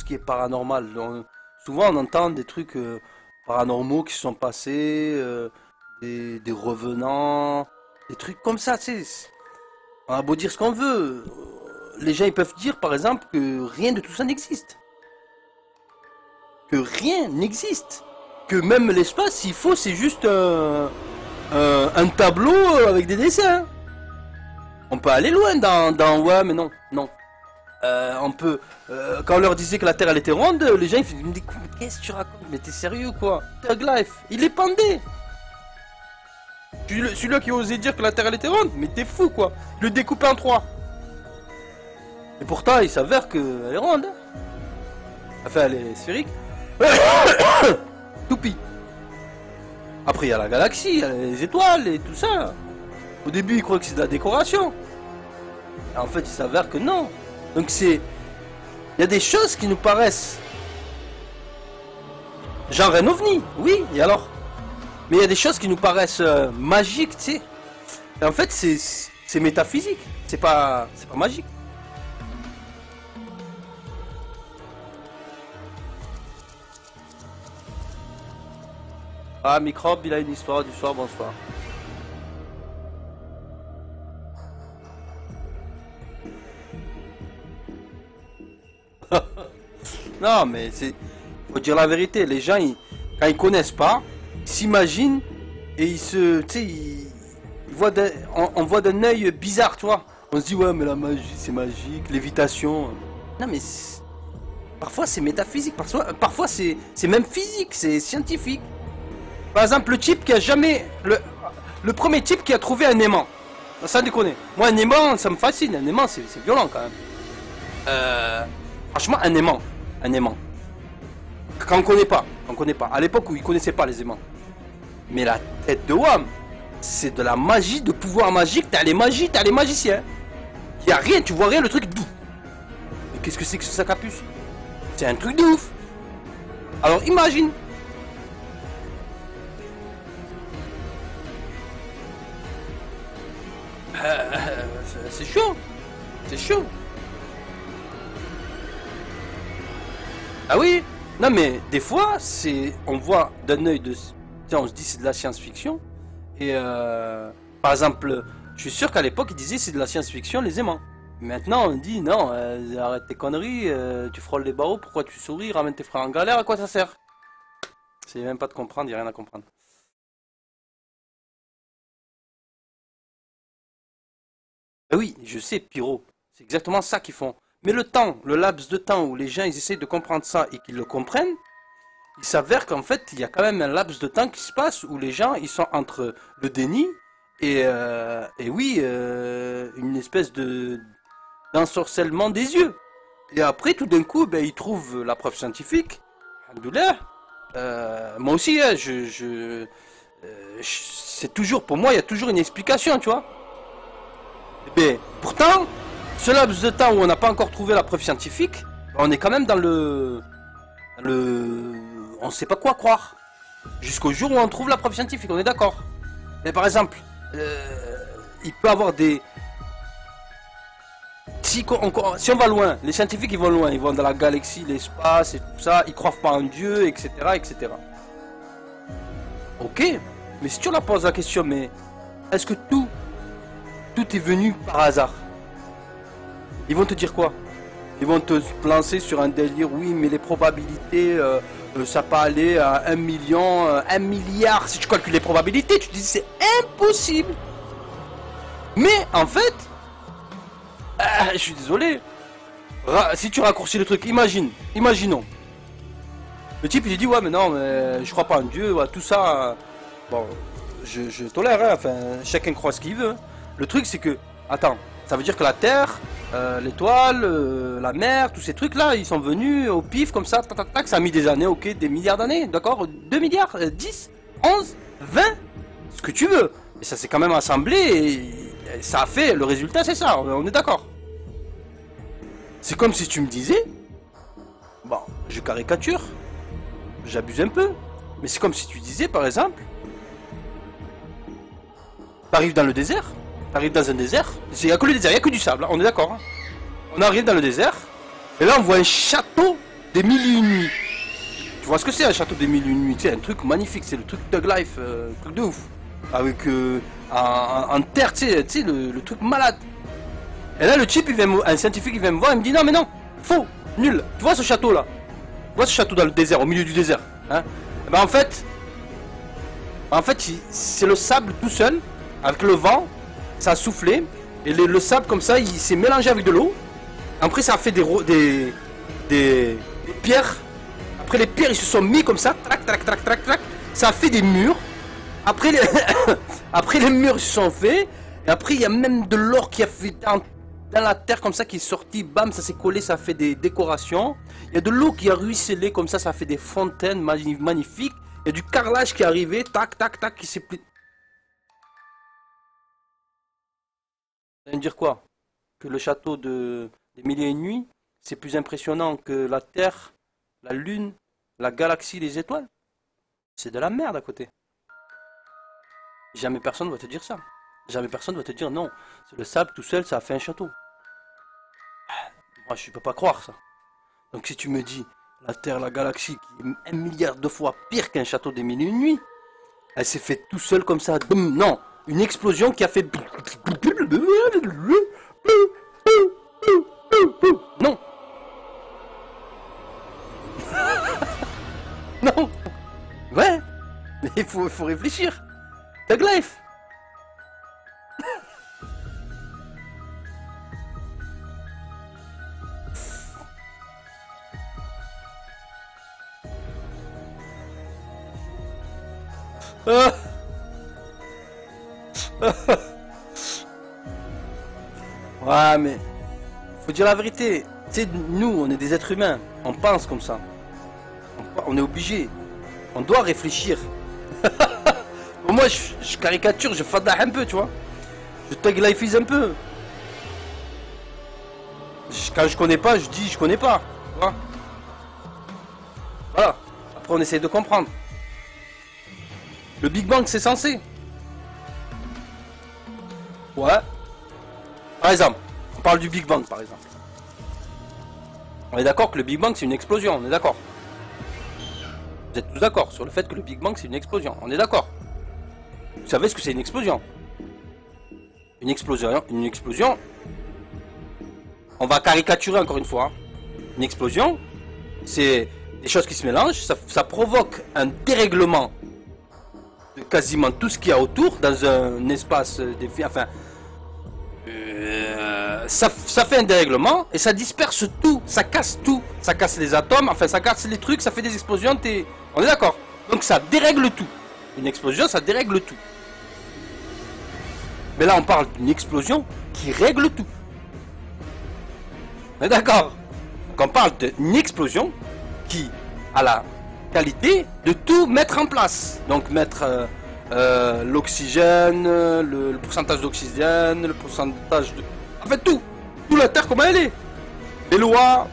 qui est paranormal. Souvent on entend des trucs paranormaux qui se sont passés, des revenants, des trucs comme ça, tu sais. On a beau dire ce qu'on veut, les gens ils peuvent dire par exemple que rien de tout ça n'existe. Que rien n'existe. Que même l'espace, s'il faut, c'est juste un tableau avec des dessins. On peut aller loin ouais, mais non, non. On peut... quand on leur disait que la Terre elle était ronde, les gens ils me disent qu'est-ce que tu racontes? Mais t'es sérieux quoi? Thug Life, il est pendé. Celui-là qui osait dire que la Terre elle était ronde, mais t'es fou quoi. Le découper en trois. Et pourtant il s'avère qu'elle est ronde. Enfin elle est sphérique. Toupie. Après il y a la galaxie, il y a les étoiles et tout ça. Au début ils croient que c'est de la décoration. Et en fait il s'avère que non. Donc c'est... Il y a des choses qui nous paraissent... Genre un ovni, oui, et alors? Mais il y a des choses qui nous paraissent magiques, tu sais. Et en fait c'est métaphysique, c'est pas magique. Ah, Microbe, il a une histoire du soir, bonsoir. Non, mais c'est... Faut dire la vérité, les gens, quand ils connaissent pas, ils s'imaginent et ils se... Tu sais, ils voient on voit d'un œil bizarre, tu vois. On se dit, ouais, mais la magie, c'est magique, lévitation... Non, mais... Parfois, c'est métaphysique, parfois c'est même physique, c'est scientifique. Par exemple, le type qui a jamais... Le premier type qui a trouvé un aimant. Ça déconne. Moi, un aimant, ça me fascine. Un aimant, c'est violent quand même. Franchement, un aimant. Un aimant. Quand on connaît pas. On connaît pas. À l'époque où ils connaissaient pas les aimants. Mais la tête de Wham, c'est de la magie, de pouvoir magique. T'as les magies, t'as les magiciens. Y a rien, tu vois rien, le truc. Mais qu'est-ce que c'est que ce sac à puce? C'est un truc de ouf. Alors imagine. C'est chaud. C'est chaud. Ah oui. Non mais des fois c'est... On voit d'un œil de... Tiens, on se dit c'est de la science-fiction. Et par exemple, je suis sûr qu'à l'époque ils disaient c'est de la science-fiction les aimants. Maintenant on dit non, arrête tes conneries, tu frôles les barreaux, pourquoi tu souris, ramène tes frères en galère, à quoi ça sert? C'est même pas de comprendre, il n'y a rien à comprendre. Ah oui, je sais, Pyro. C'est exactement ça qu'ils font. Mais le temps, le laps de temps où les gens ils essayent de comprendre ça et qu'ils le comprennent, il s'avère qu'en fait, il y a quand même un laps de temps qui se passe où les gens ils sont entre le déni et oui, une espèce de d'ensorcellement des yeux. Et après, tout d'un coup, ben, ils trouvent la preuve scientifique. Alhamdoulilah. Moi aussi, hein, c'est toujours, pour moi, il y a toujours une explication, tu vois. Mais pourtant, ce laps de temps où on n'a pas encore trouvé la preuve scientifique, on est quand même dans on ne sait pas quoi croire. Jusqu'au jour où on trouve la preuve scientifique, on est d'accord. Mais par exemple, il peut avoir des... Si on va loin, les scientifiques ils vont loin, ils vont dans la galaxie, l'espace et tout ça, ils croient pas en Dieu, etc., etc. Ok, mais si tu leur poses la question, mais est-ce que tout est venu par hasard? Ils vont te dire quoi? Ils vont te lancer sur un délire, oui, mais les probabilités, ça peut aller à 1 million, 1 milliard. Si tu calcules les probabilités, tu te dis c'est impossible. Mais en fait, je suis désolé. Si tu raccourcis le truc, imaginons. Le type il dit ouais mais non, mais je crois pas en Dieu, ouais, tout ça. Bon, je tolère, hein, enfin chacun croit ce qu'il veut. Hein. Le truc c'est que, attends, ça veut dire que la Terre, l'étoile, la mer, tous ces trucs là, ils sont venus au pif comme ça, tac tac tac, ça a mis des années, ok, des milliards d'années, d'accord, 2 milliards, 10, 11, 20, ce que tu veux. Et ça s'est quand même assemblé et ça a fait, le résultat c'est ça, on est d'accord. C'est comme si tu me disais, bon, je caricature, j'abuse un peu, mais c'est comme si tu disais par exemple, t'arrives dans le désert, t'arrives dans un désert, il n'y a que le désert, il n'y a que du sable, hein, on est d'accord. Hein. On arrive dans le désert, et là on voit un château des mille et une nuits. Tu vois ce que c'est un château des mille et une nuits? C'est un truc magnifique, c'est le truc Thug Life, truc de ouf. Avec en terre, tu sais, le truc malade. Et là, le type, un scientifique, il vient me voir, il me dit non, mais non, faux, nul. Tu vois ce château là? Tu vois ce château dans le désert, au milieu du désert, hein? Et ben en fait, c'est le sable tout seul, avec le vent, ça a soufflé, et le sable comme ça, il s'est mélangé avec de l'eau. Après, ça a fait des pierres. Après, les pierres, ils se sont mis comme ça, trac, trac, trac, trac, trac. Ça a fait des murs. Après, après les murs, ils se sont faits. Et après, il y a même de l'or qui a fait dans la terre comme ça, qui est sorti. Bam, ça s'est collé, ça a fait des décorations. Il y a de l'eau qui a ruisselé comme ça fait des fontaines magnifiques. Il y a du carrelage qui est arrivé, tac, tac, tac, qui s'est pris. Vous allez me dire quoi? Que le château des Mille et une nuits, c'est plus impressionnant que la Terre, la Lune, la galaxie, les étoiles? C'est de la merde à côté. Jamais personne va te dire ça. Jamais personne va te dire non. C'est le sable tout seul, ça a fait un château. Moi, je peux pas croire ça. Donc si tu me dis la Terre, la galaxie, qui est 1 milliard de fois pire qu'un château des Mille et une nuits, elle s'est fait tout seul comme ça. Non, une explosion qui a fait... Non. Non. Ouais. Mais il faut réfléchir. Thug Life. Ouais, mais faut dire la vérité. Tu sais, nous, on est des êtres humains. On pense comme ça. On est obligé. On doit réfléchir. Moi, je caricature, je fadasse un peu, tu vois. Je Thug Lifeise un peu. Quand je connais pas, je dis je connais pas. Tu vois. Voilà. Après, on essaie de comprendre. Le Big Bang, c'est censé. Ouais. Par exemple, on parle du Big Bang, par exemple. On est d'accord que le Big Bang, c'est une explosion, on est d'accord. Vous êtes tous d'accord sur le fait que le Big Bang, c'est une explosion, on est d'accord. Vous savez ce que c'est une explosion? Une explosion, on va caricaturer encore une fois. Hein. Une explosion, c'est des choses qui se mélangent, ça provoque un dérèglement de quasiment tout ce qu'il y a autour dans un espace, enfin... ça fait un dérèglement et ça disperse tout, ça casse les atomes, enfin ça casse les trucs, ça fait des explosions, on est d'accord. Donc ça dérègle tout. Une explosion, ça dérègle tout. Mais là on parle d'une explosion qui règle tout. On est d'accord. Donc on parle d'une explosion qui a la qualité de tout mettre en place. Donc mettre l'oxygène, le pourcentage d'oxygène, le pourcentage de... En fait tout la Terre comment elle est. Les lois.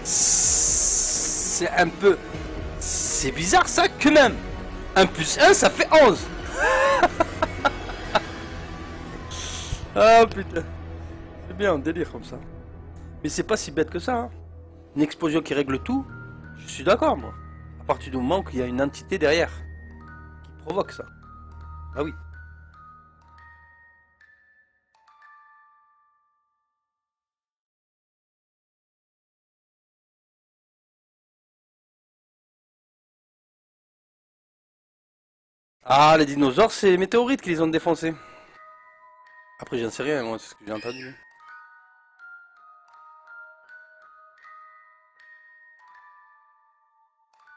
C'est un peu... C'est bizarre ça que même 1 plus 1 ça fait 11. Ah putain. C'est bien un délire comme ça. Mais c'est pas si bête que ça. Hein. Une explosion qui règle tout, je suis d'accord moi. À partir du moment qu'il y a une entité derrière qui provoque ça. Ah oui. Ah, les dinosaures, c'est les météorites qui les ont défoncés. Après, j'en sais rien, moi, c'est ce que j'ai entendu.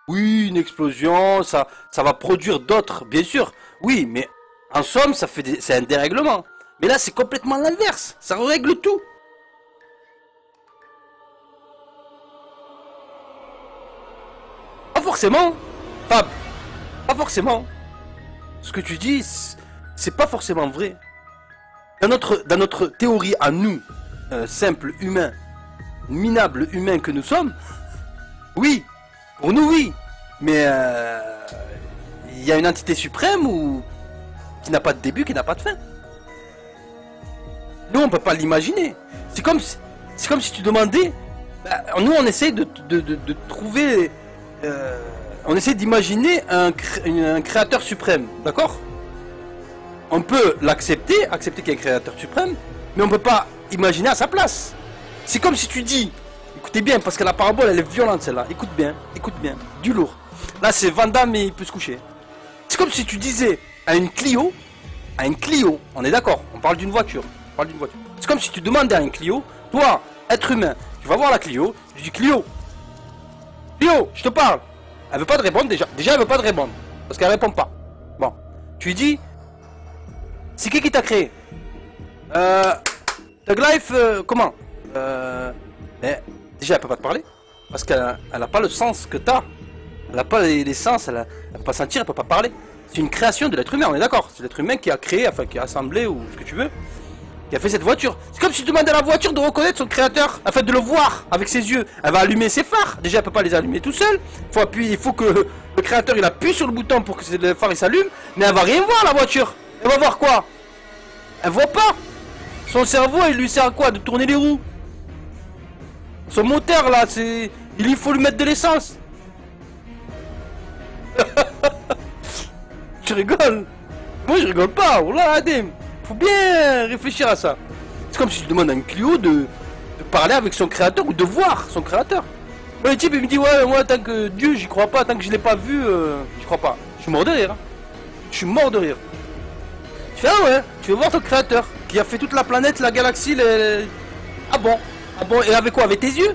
Oui, une explosion, ça va produire d'autres, bien sûr. Oui, mais en somme, c'est un dérèglement. Mais là, c'est complètement l'inverse. Ça règle tout. Pas forcément. Fab. Pas forcément. Ce que tu dis, c'est pas forcément vrai. Dans notre théorie à nous, simples humains, minables humains que nous sommes, oui, pour nous oui, mais il y a une entité suprême qui n'a pas de début, qui n'a pas de fin. Nous on peut pas l'imaginer. C'est comme si tu demandais... Bah, nous, on essaie de trouver... on essaie d'imaginer un créateur suprême, d'accord? On peut l'accepter, accepter qu'il y a un créateur suprême, mais on ne peut pas imaginer à sa place. C'est comme si tu dis... Écoutez bien, parce que la parabole, elle est violente, celle-là. Écoute bien, du lourd. Là, c'est Van Damme, mais il peut se coucher. C'est comme si tu disais à une Clio, on est d'accord, on parle d'une voiture. C'est comme si tu demandais à une Clio, toi, être humain, tu vas voir la Clio, tu dis Clio, je te parle. Elle veut pas te répondre déjà. Déjà, elle veut pas te répondre. Parce qu'elle répond pas. Bon. Tu lui dis, c'est qui t'a créé Thug Life, comment mais déjà, elle peut pas te parler. Parce qu'elle a pas le sens que t'as. Elle n'a pas les sens, elle peut pas sentir, elle peut pas parler. C'est une création de l'être humain, on est d'accord. C'est l'être humain qui a créé, enfin qui a assemblé ou ce que tu veux, qui a fait cette voiture. C'est comme si tu demandais à la voiture de reconnaître son créateur, afin de le voir avec ses yeux. Elle va allumer ses phares. Déjà, elle peut pas les allumer tout seul. Il faut que le créateur il appuie sur le bouton pour que le phare s'allume. Mais elle va rien voir la voiture. Elle va voir quoi? Elle voit pas. Son cerveau, il lui sert à quoi? De tourner les roues. Son moteur là, il faut lui mettre de l'essence. Tu rigoles? Moi je rigole pas, oh là Adem. Faut bien réfléchir à ça. C'est comme si je demande à une Clio de parler avec son créateur ou de voir son créateur. Moi le type il me dit ouais moi tant que Dieu j'y crois pas, tant que je l'ai pas vu, j'y crois pas. Je suis mort de rire. Hein. Je suis mort de rire. Je fais ah ouais, tu veux voir ton créateur qui a fait toute la planète, la galaxie, Ah bon? Ah bon, et avec quoi? Avec tes yeux?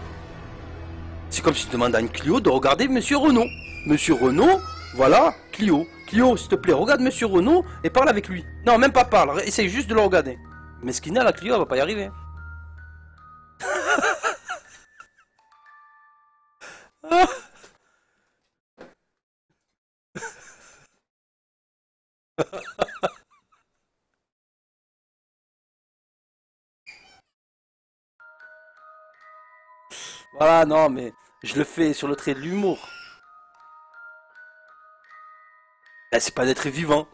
C'est comme si tu demandes à une Clio de regarder Monsieur Renault. Monsieur Renault, voilà, Clio. Clio, s'il te plaît, regarde Monsieur Renault et parle avec lui. Non, même pas parle, essaye juste de le regarder. Mais ce qu'il a, la Clio, elle va pas y arriver. Voilà, non, mais je le fais sur le trait de l'humour. Là, c'est pas un être vivant.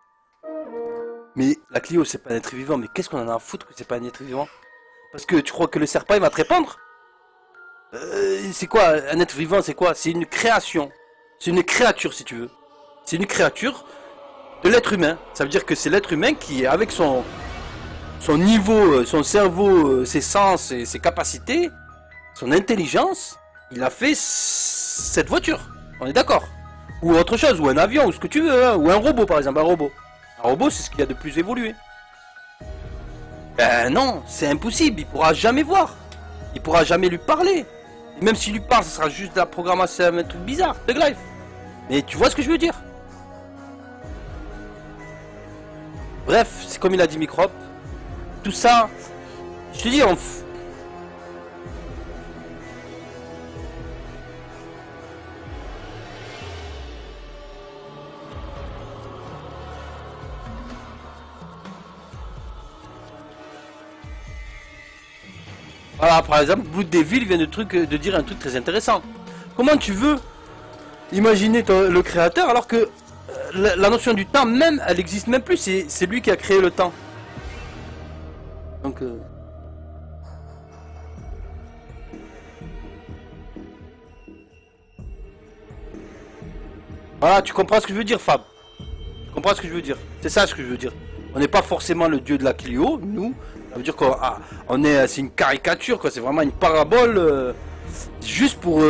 Mais la Clio, c'est pas un être vivant. Mais qu'est-ce qu'on en a à foutre que c'est pas un être vivant? Parce que tu crois que le serpent, il va te répondre? C'est quoi un être vivant? C'est quoi? C'est une création. C'est une créature, si tu veux. C'est une créature de l'être humain. Ça veut dire que c'est l'être humain qui, avec son niveau, son cerveau, ses sens, ses capacités, son intelligence, il a fait cette voiture. On est d'accord? Ou autre chose, ou un avion, ou ce que tu veux, hein. Ou un robot par exemple, un robot. Un robot, c'est ce qu'il y a de plus évolué. Ben non, c'est impossible, il pourra jamais voir. Il pourra jamais lui parler. Et même s'il lui parle, ce sera juste de la programmation, un truc bizarre, Thug Life. Mais tu vois ce que je veux dire? Bref, c'est comme il a dit Microbe. Tout ça, je te dis, voilà, par exemple, Blue Devil vient de dire un truc très intéressant. Comment tu veux imaginer le créateur alors que la notion du temps même, elle n'existe même plus. C'est lui qui a créé le temps. Donc... Voilà, tu comprends ce que je veux dire, Fab. Tu comprends ce que je veux dire. C'est ça ce que je veux dire. On n'est pas forcément le dieu de la Clio, nous. Ça veut dire qu'on est, c'est une caricature, quoi. C'est vraiment une parabole, juste pour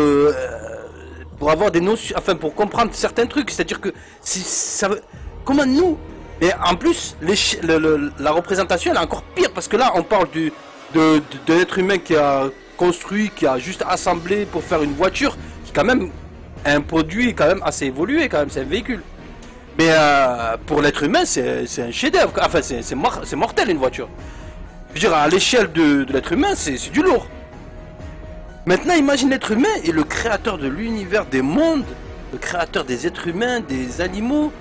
avoir des notions, enfin pour comprendre certains trucs. C'est-à-dire que si ça veut, comment nous, mais en plus, la représentation elle est encore pire parce que là, on parle de l'être humain qui a construit, qui a juste assemblé pour faire une voiture, qui quand même un produit quand même assez évolué, quand même, c'est un véhicule. Mais pour l'être humain, c'est un chef-d'œuvre. Enfin, c'est mortel une voiture. Je veux dire, à l'échelle de l'être humain, c'est du lourd. Maintenant, imagine l'être humain et le créateur de l'univers, des mondes, le créateur des êtres humains, des animaux.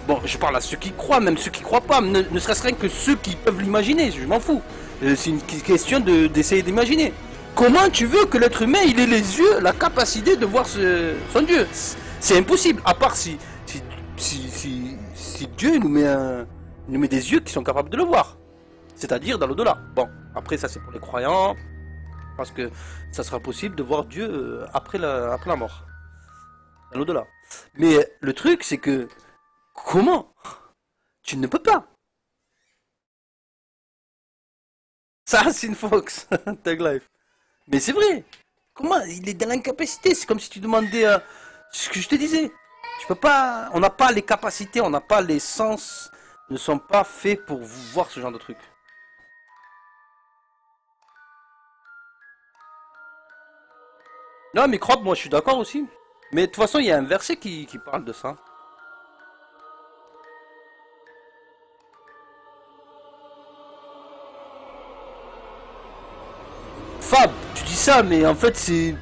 Bon, je parle à ceux qui croient, même ceux qui croient pas, ne serait-ce rien que ceux qui peuvent l'imaginer, je m'en fous. C'est une question d'essayer d'imaginer. Comment tu veux que l'être humain, il ait les yeux, la capacité de voir son Dieu? C'est impossible, à part si Dieu nous met des yeux qui sont capables de le voir. C'est-à-dire dans l'au-delà. Bon, après ça c'est pour les croyants. Parce que ça sera possible de voir Dieu après la mort. Dans l'au-delà. Mais le truc, c'est que... Comment? Tu ne peux pas. Ça, c'est une Fox. Tag Life. Mais c'est vrai. Comment? Il est dans l'incapacité. C'est comme si tu demandais ce que je te disais. Tu peux pas. On n'a pas les capacités, on n'a pas les sens. Ne sont pas faits pour voir ce genre de truc. Non, mais crois, moi je suis d'accord aussi. Mais de toute façon, il y a un verset qui parle de ça. Fab, tu dis ça, mais en fait, c'est.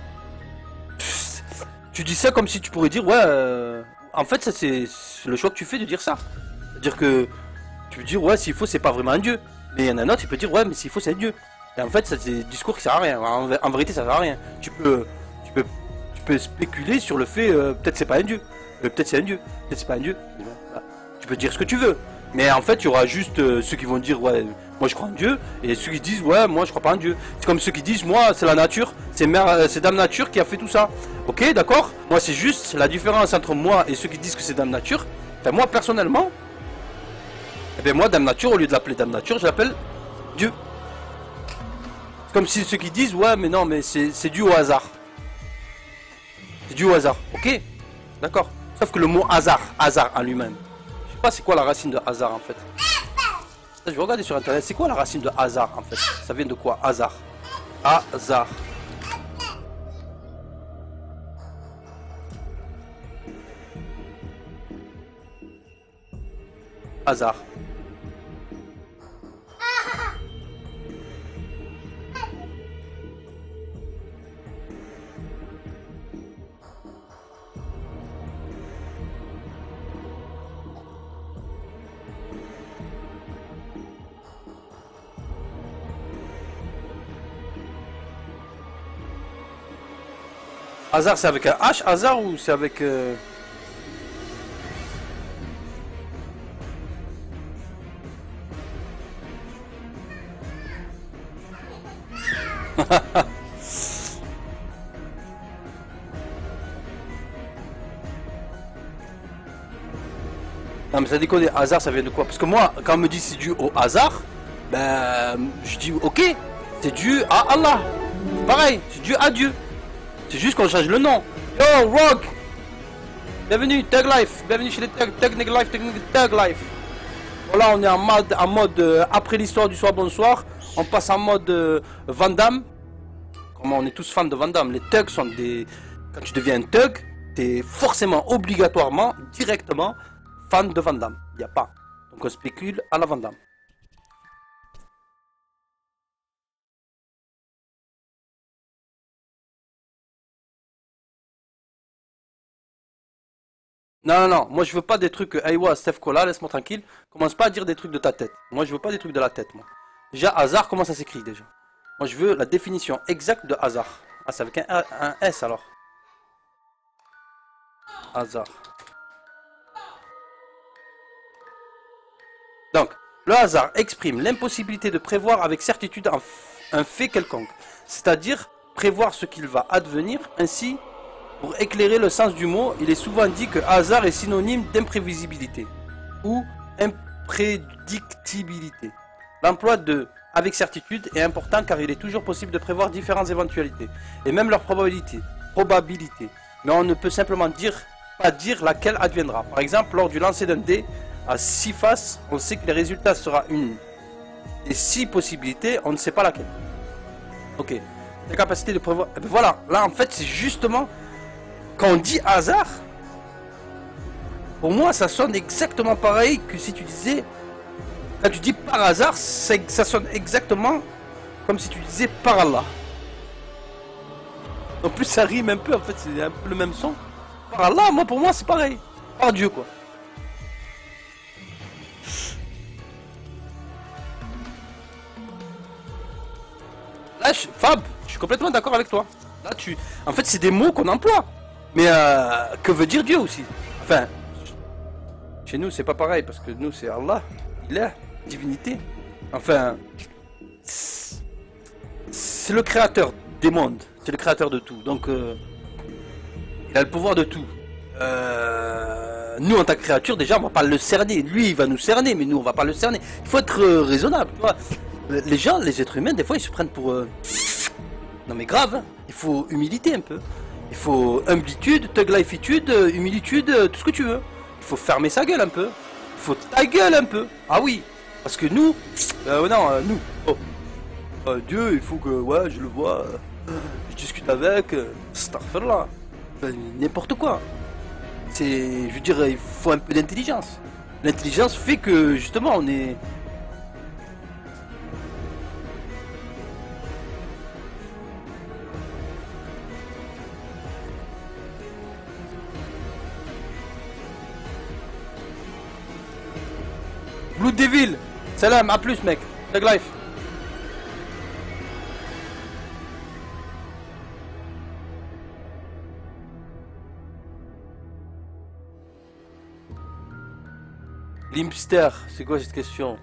Tu dis ça comme si tu pourrais dire, ouais. En fait, ça, c'est le choix que tu fais de dire ça. C'est-à-dire que tu peux dire, ouais, s'il faut, c'est pas vraiment un dieu. Mais il y en a un autre, il peut dire, ouais, mais s'il faut, c'est un dieu. Et en fait, ça, c'est des discours qui servent à rien. En vérité, ça sert à rien. Tu peux spéculer sur le fait, peut-être c'est pas un dieu. Peut-être c'est un dieu. Peut-être c'est pas un dieu. Bah, tu peux dire ce que tu veux. Mais en fait, il y aura juste ceux qui vont dire, ouais, moi je crois en Dieu. Et ceux qui disent, ouais, moi je crois pas en Dieu. C'est comme ceux qui disent, moi, c'est la nature. C'est Dame Nature qui a fait tout ça. Ok, d'accord. Moi, c'est juste la différence entre moi et ceux qui disent que c'est Dame Nature. Enfin, moi, personnellement, eh bien, moi, Dame Nature, au lieu de l'appeler Dame Nature, je l'appelle Dieu. C'est comme si ceux qui disent, ouais, mais non, mais c'est dû au hasard. C'est dû au hasard. Ok, d'accord. Sauf que le mot hasard en lui-même, je sais pas c'est quoi la racine de hasard en fait. Je vais regarder sur internet, c'est quoi la racine de hasard en fait? Ça vient de quoi? Hasard. Hasard. Hasard. Hasard c'est avec un H, hasard ou c'est avec... Non mais ça déconne, hasard ça vient de quoi? Parce que moi, quand on me dit c'est dû au hasard, ben je dis ok, c'est dû à Allah. Pareil, c'est dû à Dieu. C'est juste qu'on change le nom. Yo, Rogue! Bienvenue, Tag Life. Bienvenue chez les Technic Life, Tag Life. Voilà, on est en mode après l'histoire du soir, bonsoir. On passe en mode Van Damme. Comment on est tous fans de Van Damme. Les thugs sont des... Quand tu deviens un thug, t'es forcément, obligatoirement, directement fan de Van Damme. Il n'y a pas. Donc on spécule à la Van Damme. Non, non, non, moi je veux pas des trucs, Aïwa, Steph Cola, laisse-moi tranquille. Commence pas à dire des trucs de ta tête. Moi je veux pas des trucs de la tête, moi. Déjà, hasard, comment ça s'écrit déjà? Moi je veux la définition exacte de hasard. Ah, c'est avec un S alors. Hasard. Donc, le hasard exprime l'impossibilité de prévoir avec certitude un fait quelconque. C'est-à-dire prévoir ce qu'il va advenir. Ainsi, pour éclairer le sens du mot, il est souvent dit que hasard est synonyme d'imprévisibilité ou imprédictibilité. L'emploi de avec certitude est important car il est toujours possible de prévoir différentes éventualités et même leur probabilité. Mais on ne peut simplement pas dire laquelle adviendra. Par exemple, lors du lancer d'un dé à 6 faces, on sait que le résultat sera une des 6 possibilités, on ne sait pas laquelle. Ok, la capacité de prévoir. Et bien voilà, là en fait c'est justement quand on dit hasard, pour moi ça sonne exactement pareil que si tu disais, quand tu dis par hasard, ça sonne exactement comme si tu disais par Allah. En plus ça rime un peu, en fait c'est un peu le même son. Par Allah, moi pour moi c'est pareil. Par Dieu quoi. Là, Fab, je suis complètement d'accord avec toi. Là, en fait, c'est des mots qu'on emploie. Mais que veut dire Dieu aussi? Enfin, chez nous, c'est pas pareil parce que nous, c'est Allah, il est divinité. Enfin, c'est le créateur des mondes, c'est le créateur de tout, donc il a le pouvoir de tout. Nous en tant que créature déjà on va pas le cerner, lui il va nous cerner mais nous on va pas le cerner. Il faut être raisonnable, tu vois. Les gens, les êtres humains des fois ils se prennent pour... Non mais grave, hein. Il faut humilité un peu. Il faut humilitude, thug lifeitude, humilitude, tout ce que tu veux. Il faut fermer sa gueule un peu. Il faut ta gueule un peu. Ah oui, parce que nous... non, nous... Oh. Dieu, il faut que... Ouais, je le vois. Je discute avec... Starfella. N'importe quoi. C'est... Je veux dire, il faut un peu d'intelligence. L'intelligence fait que, justement, on est... Blue Devil, salam, à plus mec, Tag Life. Limpster, c'est quoi cette question?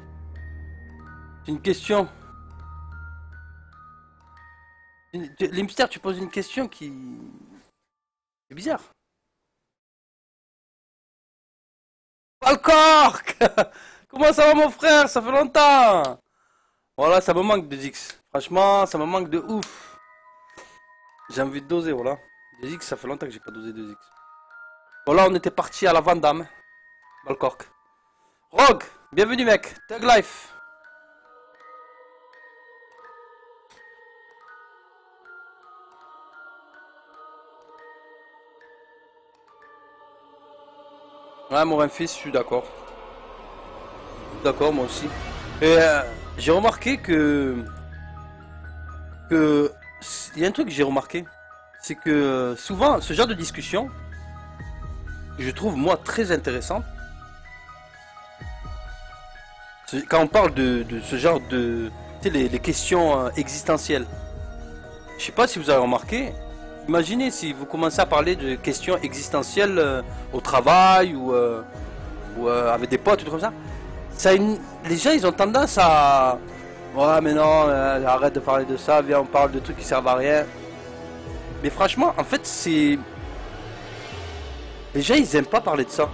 C'est une question. Limpster, tu poses une question qui... C'est bizarre. Alcork. Comment ça va mon frère? Ça fait longtemps. Voilà, ça me manque 2X. Franchement, ça me manque de ouf. J'ai envie de doser, voilà. 2X, ça fait longtemps que j'ai pas dosé 2X. Voilà, on était parti à la Vandame. Alcork. Rogue, bienvenue mec. Tag Life. Ouais, mon fils, je suis d'accord. D'accord, moi aussi. Et j'ai remarqué que il y a un truc que j'ai remarqué, c'est que souvent ce genre de discussion, je trouve moi très intéressant. Quand on parle de ce genre de, tu sais, les questions existentielles. Je sais pas si vous avez remarqué. Imaginez si vous commencez à parler de questions existentielles au travail ou avec des potes ou tout comme ça. Les gens ils ont tendance à... Ouais mais non, arrête de parler de ça, viens on parle de trucs qui servent à rien. Mais franchement, en fait c'est... Les gens ils aiment pas parler de ça.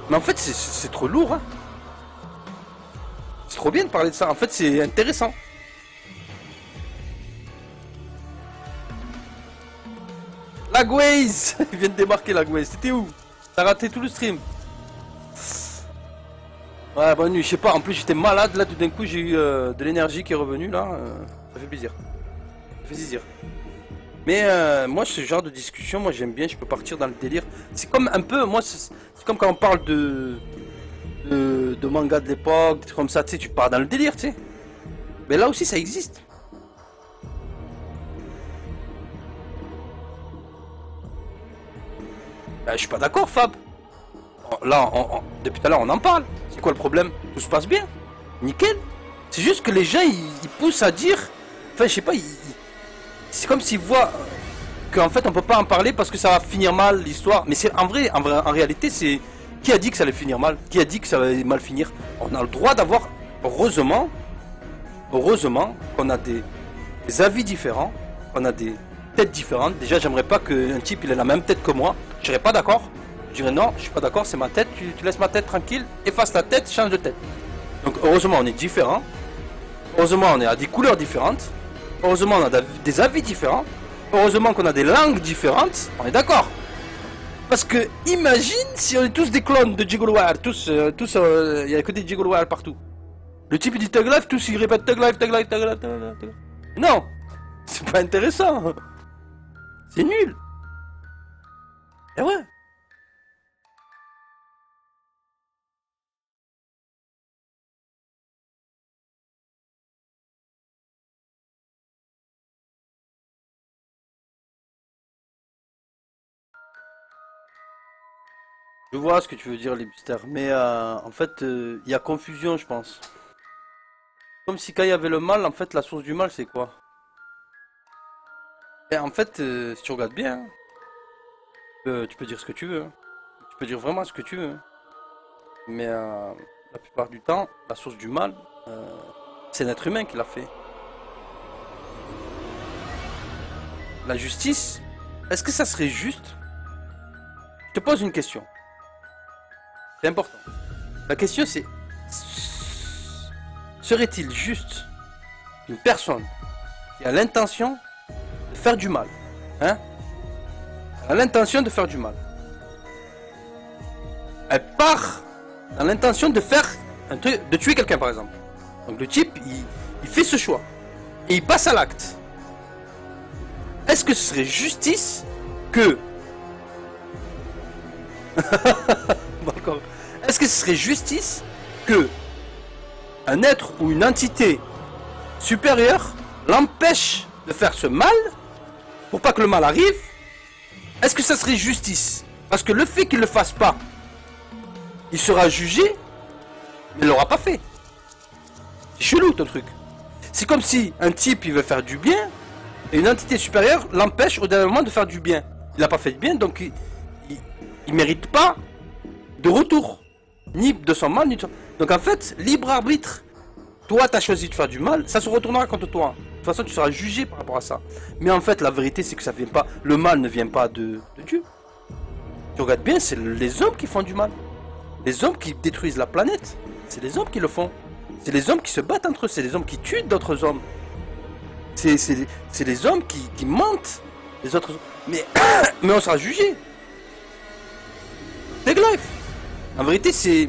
Mais en fait c'est trop lourd hein. C'est trop bien de parler de ça, en fait c'est intéressant. Lagways. Il vient de débarquer Lagways, c'était où? T'as raté tout le stream. Ouais, bonne nuit, je sais pas, en plus j'étais malade, là tout d'un coup j'ai eu de l'énergie qui est revenue, là, ça fait plaisir. Ça fait plaisir. Mais moi ce genre de discussion, moi j'aime bien, je peux partir dans le délire. C'est comme un peu, moi c'est comme quand on parle de manga de l'époque, des trucs comme ça, tu sais, tu pars dans le délire, tu sais. Mais là aussi ça existe. Je suis pas d'accord Fab. Là, depuis tout à l'heure on en parle. C'est quoi le problème? Tout se passe bien. Nickel. C'est juste que les gens ils poussent à dire... Enfin je sais pas, c'est comme s'ils voient qu'en fait on peut pas en parler parce que ça va finir mal l'histoire. Mais c'est en vrai, en réalité c'est... Qui a dit que ça allait finir mal? Qui a dit que ça allait mal finir? On a le droit d'avoir, heureusement qu'on a des avis différents, qu'on a des têtes différentes. Déjà j'aimerais pas qu'un type il ait la même tête que moi. Je serais pas d'accord. Je dirais non, je suis pas d'accord, c'est ma tête, tu laisses ma tête tranquille, efface la tête, change de tête. Donc heureusement on est différents. Heureusement on est à des couleurs différentes. Heureusement on a des avis différents. Heureusement qu'on a des langues différentes. On est d'accord. Parce que imagine si on est tous des clones de Jigglewire, tous, il y a que des Jigglewire partout. Le type il dit Tug Life, tous ils répètent Tug Life, Tug Life, Tug Life, Tug Life, Tug Life. Non, c'est pas intéressant. C'est nul. Et ouais. Je vois ce que tu veux dire, Lipster, mais en fait, il y a confusion, je pense. Comme si quand il y avait le mal, en fait, la source du mal, c'est quoi? Et en fait, si tu regardes bien, tu peux dire ce que tu veux. Hein. Tu peux dire vraiment ce que tu veux. Hein. Mais la plupart du temps, la source du mal, c'est l'être humain qui l'a fait. la justice, est-ce que ça serait juste? Je te pose une question. C'est important. La question c'est, serait-il juste qu'une personne qui a l'intention de faire du mal, hein? Elle a l'intention de faire du mal. Elle part dans l'intention de faire un truc, de tuer quelqu'un par exemple. Donc le type, il fait ce choix. Et il passe à l'acte. Est-ce que ce serait justice que... D'accord. Est-ce que ce serait justice que un être ou une entité supérieure l'empêche de faire ce mal pour pas que le mal arrive? Est-ce que ça serait justice? Parce que le fait qu'il ne le fasse pas, il sera jugé, mais il l'aura pas fait. C'est chelou ton truc. C'est comme si un type il veut faire du bien et une entité supérieure l'empêche au dernier moment de faire du bien. Il n'a pas fait de bien, donc il mérite pas de retour, ni de son mal, ni de son... Donc en fait, libre arbitre. Toi, tu as choisi de faire du mal, ça se retournera contre toi. De toute façon, tu seras jugé par rapport à ça. Mais en fait, la vérité, c'est que ça vient pas. Le mal ne vient pas de Dieu. Tu regardes bien, c'est les hommes qui font du mal. Les hommes qui détruisent la planète, c'est les hommes qui le font. C'est les hommes qui se battent entre eux, c'est les hommes qui tuent d'autres hommes. C'est les hommes qui mentent les autres hommes. Mais on sera jugé. Take life. En vérité, c'est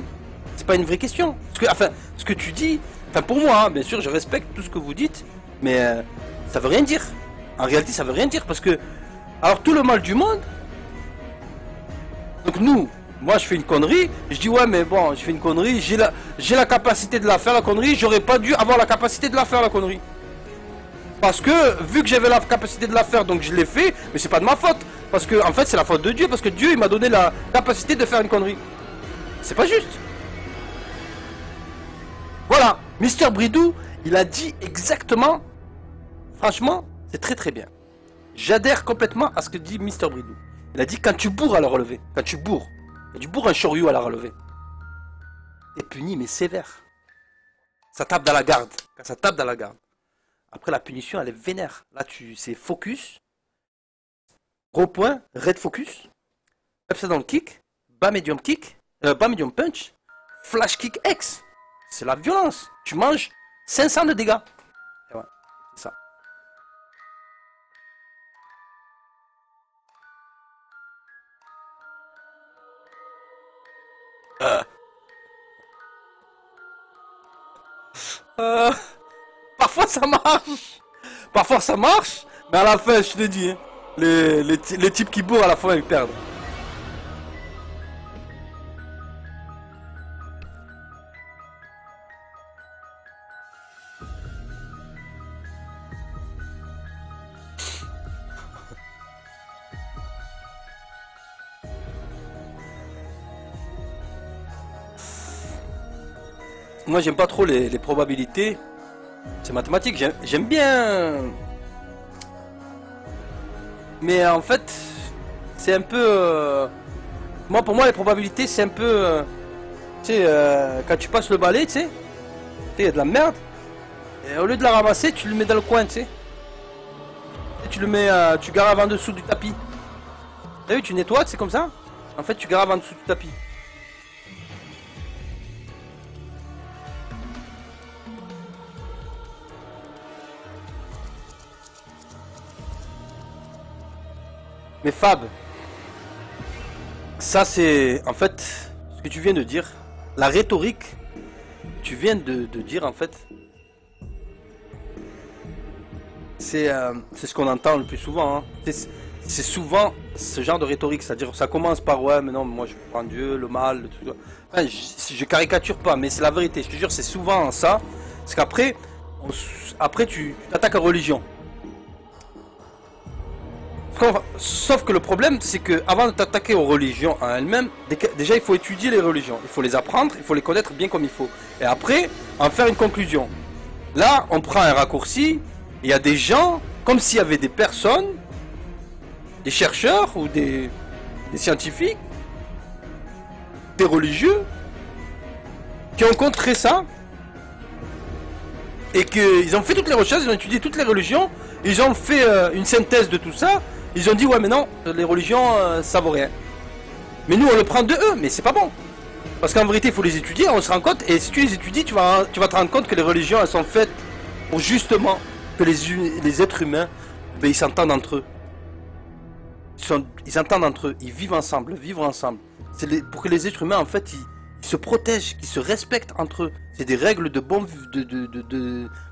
pas une vraie question. Enfin, ce que tu dis, enfin pour moi, hein, bien sûr, je respecte tout ce que vous dites, mais ça veut rien dire. En réalité, ça veut rien dire parce que, alors tout le mal du monde. Donc nous, moi je fais une connerie, je dis ouais mais bon, je fais une connerie, j'ai la capacité de la faire la connerie, j'aurais pas dû avoir la capacité de la faire la connerie. Parce que vu que j'avais la capacité de la faire, donc je l'ai fait, mais c'est pas de ma faute. Parce que en fait c'est la faute de Dieu, parce que Dieu il m'a donné la capacité de faire une connerie. C'est pas juste. Voilà, Mister Bridou, il a dit exactement, franchement, c'est très très bien. J'adhère complètement à ce que dit Mister Bridou. Il a dit quand tu bourres à la relever, quand tu bourres un choriou à la relever, t'es puni mais sévère. Ça tape dans la garde, quand ça tape dans la garde. Après la punition elle est vénère. Là c'est focus, gros point, red focus, upside kick, bas medium punch, flash kick X. C'est la violence. Tu manges 500 de dégâts. Et ouais, c'est ça. Parfois ça marche. Parfois ça marche. Mais à la fin, je te dis, hein, les types qui bourrent à la fin, ils perdent. Moi j'aime pas trop les probabilités. C'est mathématique, j'aime bien. Mais en fait, c'est un peu... Moi pour moi les probabilités c'est un peu... tu sais, quand tu passes le balai, tu sais, il y a de la merde. Et au lieu de la ramasser, tu le mets dans le coin, tu sais. Et tu le mets, tu graves en dessous du tapis. T'as vu, tu nettoies, c'est comme ça. En fait, tu graves en dessous du tapis. Mais Fab, ça c'est en fait ce que tu viens de dire, la rhétorique que tu viens de dire en fait, c'est ce qu'on entend le plus souvent. Hein. C'est souvent ce genre de rhétorique, c'est-à-dire ça commence par ouais mais non moi je prends Dieu, le mal, le truc. Enfin, je caricature pas, mais c'est la vérité, je te jure c'est souvent ça, parce qu'après après tu t'attaques à religion. Sauf que le problème, c'est que avant de t'attaquer aux religions en elles-mêmes, déjà il faut étudier les religions, il faut les apprendre, il faut les connaître bien comme il faut. Et après, en faire une conclusion. Là, on prend un raccourci, il y a des gens, comme s'il y avait des personnes, des chercheurs ou des scientifiques, des religieux, qui ont contré ça, et qu'ils ont fait toutes les recherches, ils ont étudié toutes les religions, ils ont fait une synthèse de tout ça, ils ont dit ouais mais non, les religions ça vaut rien. Mais nous on le prend de eux, mais c'est pas bon. Parce qu'en vérité il faut les étudier, on se rend compte, et si tu les étudies tu vas te rendre compte que les religions elles sont faites pour justement que les êtres humains, ben, ils s'entendent entre eux. Ils entendent entre eux, ils vivent ensemble, vivre ensemble. Pour que les êtres humains en fait ils se protègent, qu'ils se respectent entre eux. C'est des règles de bon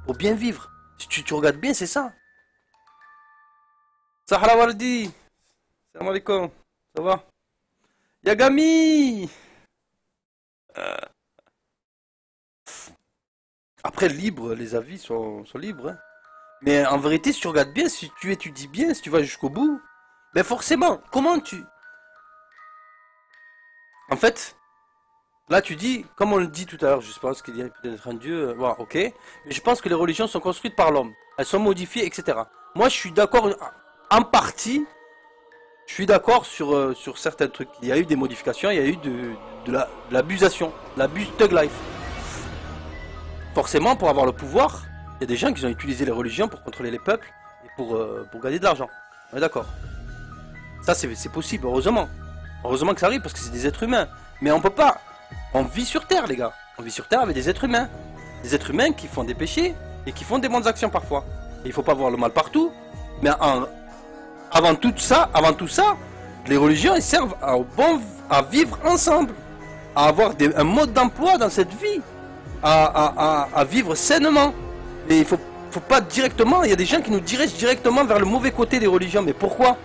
pour bien vivre. Si tu regardes bien, c'est ça. Sahara Wardi. Salam alaikum. Ça va? Yagami. Après, libre, les avis sont libres. Hein. Mais en vérité, si tu regardes bien, si tu étudies bien, si tu vas jusqu'au bout, ben forcément, comment tu... En fait, là tu dis, comme on le dit tout à l'heure, je pense qu'il y a peut-être un dieu, voilà, ok, mais je pense que les religions sont construites par l'homme, elles sont modifiées, etc. Moi je suis d'accord, en partie, je suis d'accord sur certains trucs. Il y a eu des modifications, il y a eu de l'abusation, l'abus thug life. Forcément, pour avoir le pouvoir, il y a des gens qui ont utilisé les religions pour contrôler les peuples et pour gagner de l'argent. On est d'accord. Ça c'est possible, heureusement. Heureusement que ça arrive parce que c'est des êtres humains. Mais on peut pas. On vit sur Terre, les gars. On vit sur Terre avec des êtres humains. Des êtres humains qui font des péchés et qui font des bonnes actions parfois. Et il faut pas voir le mal partout. Mais avant tout ça, les religions elles servent à vivre ensemble, à avoir un mode d'emploi dans cette vie, à vivre sainement. Et il faut pas directement. Il y a des gens qui nous dirigent directement vers le mauvais côté des religions. Mais pourquoi?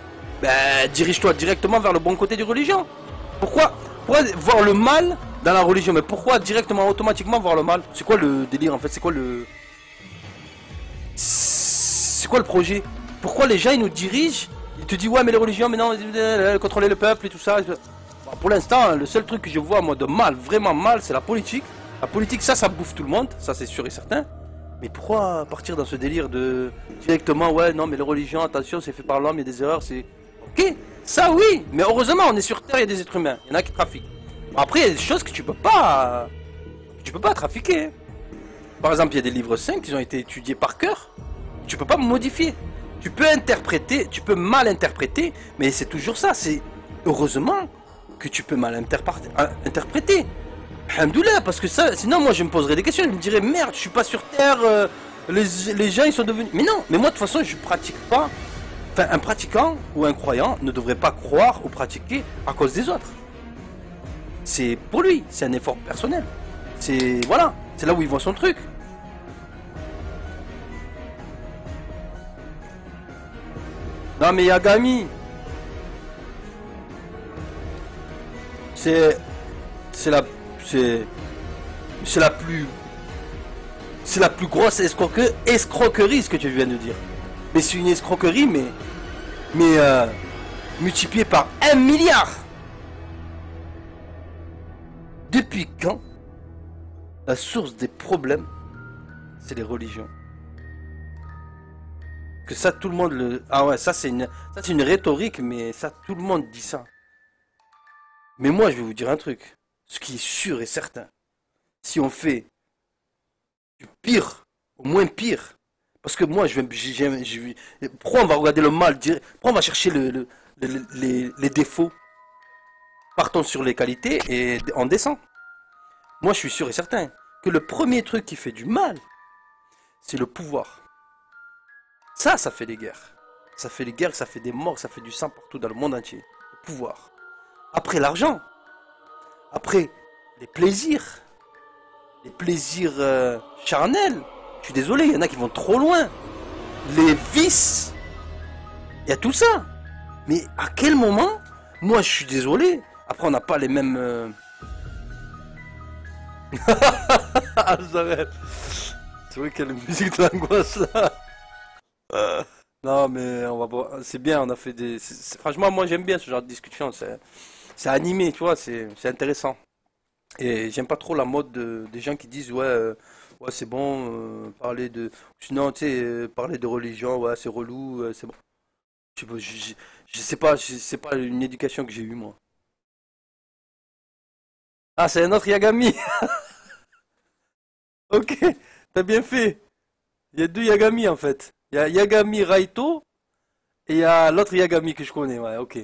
Ben, dirige-toi directement vers le bon côté des religions. Pourquoi voir le mal dans la religion? Mais pourquoi directement, automatiquement voir le mal? C'est quoi le délire en fait? C'est quoi le projet? Pourquoi les gens ils nous dirigent? Ils te disent ouais mais les religions, mais non, contrôler le peuple et tout ça. Bon, pour l'instant, le seul truc que je vois moi de mal, vraiment mal, c'est la politique. La politique, ça bouffe tout le monde, ça c'est sûr et certain. Mais pourquoi partir dans ce délire de directement ouais non mais les religions, attention, c'est fait par l'homme, il y a des erreurs, c'est... Ok, ça oui, mais heureusement on est sur Terre, il y a des êtres humains, il y en a qui trafiquent. Bon, après il y a des choses que tu peux pas trafiquer. Par exemple, il y a des livres saints qui ont été étudiés par cœur. Tu peux pas modifier. Tu peux interpréter, tu peux mal interpréter, mais c'est toujours ça, c'est heureusement que tu peux mal interpréter. Alhamdoulilah, parce que ça, sinon moi je me poserais des questions, je me dirais merde, je suis pas sur Terre, les gens ils sont devenus... Mais non, mais moi de toute façon je pratique pas. Enfin, un pratiquant ou un croyant ne devrait pas croire ou pratiquer à cause des autres. C'est pour lui, c'est un effort personnel. C'est... Voilà, c'est là où il voit son truc. Non mais Yagami, c'est la plus grosse escroquerie ce que tu viens de dire. Mais c'est une escroquerie mais multipliée par 1 milliard. Depuis quand la source des problèmes c'est les religions? Que ça tout le monde le... Ah ouais, ça c'est une rhétorique, mais ça tout le monde dit ça. Mais moi je vais vous dire un truc. Ce qui est sûr et certain. Si on fait du pire, au moins pire. Parce que moi pourquoi on va regarder le mal? Pourquoi on va chercher les défauts? Partons sur les qualités et on descend. Moi je suis sûr et certain que le premier truc qui fait du mal, c'est le pouvoir. Ça fait des guerres. Ça fait des guerres, ça fait des morts, ça fait du sang partout dans le monde entier. Le pouvoir. Après l'argent. Après les plaisirs. Les plaisirs charnels. Je suis désolé, il y en a qui vont trop loin. Les vices. Il y a tout ça. Mais à quel moment? Moi je suis désolé. Après on n'a pas les mêmes... Ah, j'arrête. C'est vrai qu'il y a la musique de l'angoisse là. Non mais on va voir. C'est bien, on a fait des... Franchement moi j'aime bien ce genre de discussion. C'est animé, tu vois, c'est intéressant. Et j'aime pas trop la mode des gens qui disent ouais, ouais c'est bon, parler de... Sinon tu sais, parler de religion, ouais c'est relou, c'est bon. Je sais pas, c'est pas une éducation que j'ai eue moi. Ah c'est un autre Yagami. Ok, t'as bien fait. Il y a deux Yagami en fait. Il y a Yagami Raito et il y a l'autre Yagami que je connais. Ouais, ok.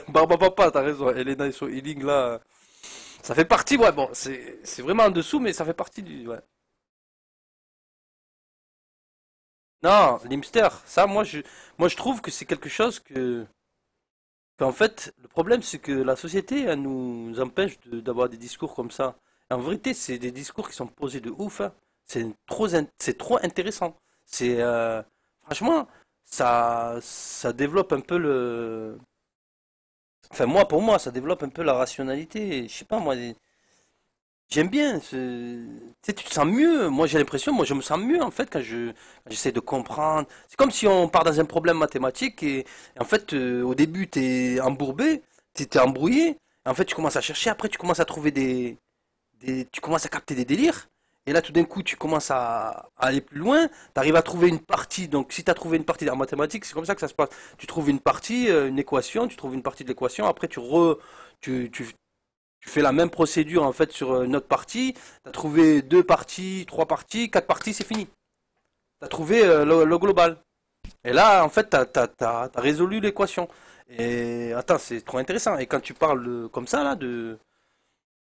Barba Papa, t'as raison. Elena et So Healing là, ça fait partie. Ouais, bon, c'est vraiment en dessous, mais ça fait partie du. Ouais. Non, l'Imster, ça, moi, je trouve que c'est quelque chose qu'en fait, le problème, c'est que la société, elle nous empêche d'avoir des discours comme ça. En vérité, c'est des discours qui sont posés de ouf, hein. C'est trop intéressant. C'est, franchement, ça développe un peu enfin, moi, pour moi, ça développe un peu la rationalité. Je sais pas, moi, j'aime bien. Tu sais, tu te sens mieux. Moi, j'ai l'impression, moi, je me sens mieux en fait quand j'essaie de comprendre. C'est comme si on part dans un problème mathématique et en fait, au début, t'es embourbé, t'es embrouillé. Et en fait, tu commences à chercher. Après, tu commences à trouver tu commences à capter des délires. Et là, tout d'un coup, tu commences à aller plus loin. Tu arrives à trouver une partie. Donc, si tu as trouvé une partie en mathématiques, c'est comme ça que ça se passe. Tu trouves une partie, une équation, tu trouves une partie de l'équation. Après, tu fais la même procédure en fait sur une autre partie. Tu as trouvé deux parties, trois parties, quatre parties, c'est fini. Tu as trouvé le global. Et là, en fait, tu as résolu l'équation. Et attends, c'est trop intéressant. Et quand tu parles comme ça, là, de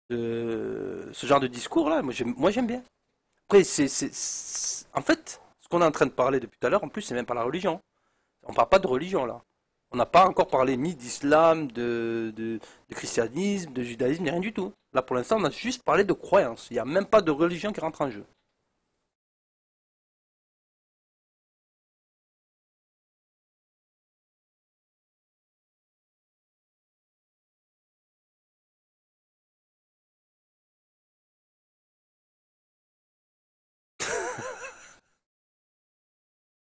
ce genre de discours, là, moi j'aime bien. Après, en fait, ce qu'on est en train de parler depuis tout à l'heure, en plus, c'est même pas la religion. On parle pas de religion, là. On n'a pas encore parlé ni d'islam, de christianisme, de judaïsme, ni rien du tout. Là, pour l'instant, on a juste parlé de croyance. Il n'y a même pas de religion qui rentre en jeu.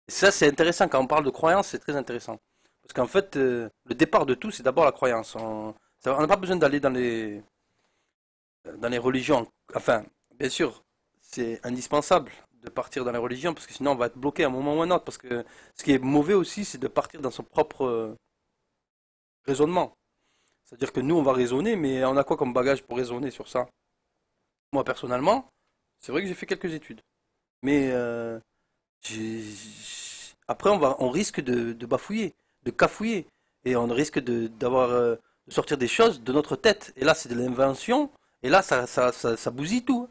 Et ça, c'est intéressant. Quand on parle de croyance, c'est très intéressant. Parce qu'en fait, le départ de tout, c'est d'abord la croyance. On n'a pas besoin d'aller dans les religions. Enfin, bien sûr, c'est indispensable de partir dans les religions, parce que sinon on va être bloqué à un moment ou à un autre. Parce que ce qui est mauvais aussi, c'est de partir dans son propre raisonnement. C'est-à-dire que nous, on va raisonner, mais on a quoi comme bagage pour raisonner sur ça? Moi, personnellement, c'est vrai que j'ai fait quelques études. Mais après, on risque de bafouiller, de cafouiller. Et on risque de sortir des choses de notre tête. Et là, c'est de l'invention. Et là, ça bousille tout.